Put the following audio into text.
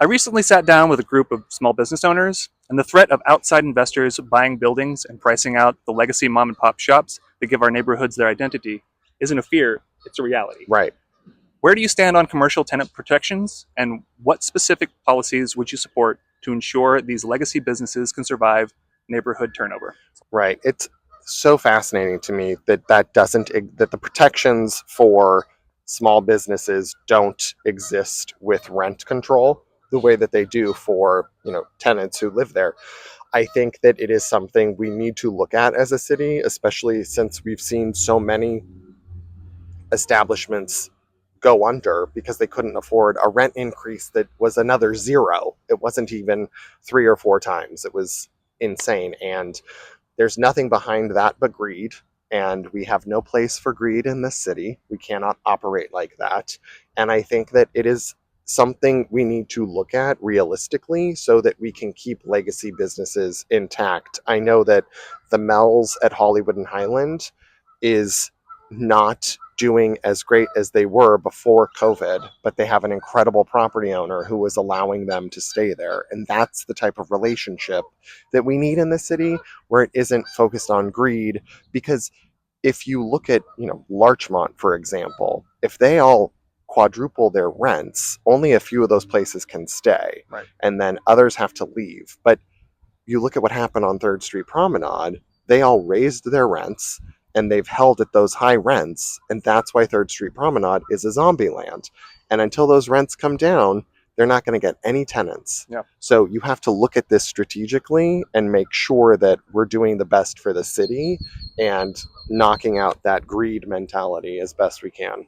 I recently sat down with a group of small business owners, and the threat of outside investors buying buildings and pricing out the legacy mom and pop shops that give our neighborhoods their identity isn't a fear, it's a reality. Right. Where do you stand on commercial tenant protections, and what specific policies would you support to ensure these legacy businesses can survive neighborhood turnover? Right. It's so fascinating to me that that the protections for small businesses don't exist with rent control the way that they do for, tenants who live there. I think that it is something we need to look at as a city, especially since we've seen so many establishments go under because they couldn't afford a rent increase that was another zero. It wasn't even 3 or 4 times. It was insane. And there's nothing behind that but greed. And we have no place for greed in this city. We cannot operate like that. And I think that it is something we need to look at realistically so that we can keep legacy businesses intact. I know that the Mel's at Hollywood and Highland is not doing as great as they were before COVID, but they have an incredible property owner who is allowing them to stay there. And that's the type of relationship that we need in the city, where it isn't focused on greed. Because if you look at, Larchmont, for example, if they all quadruple their rents, only a few of those places can stay. Right. And then others have to leave. But you look at what happened on 3rd Street Promenade, they all raised their rents and they've held at those high rents. And that's why 3rd Street Promenade is a zombie land. And until those rents come down, they're not going to get any tenants. Yeah. So you have to look at this strategically and make sure that we're doing the best for the city and knocking out that greed mentality as best we can.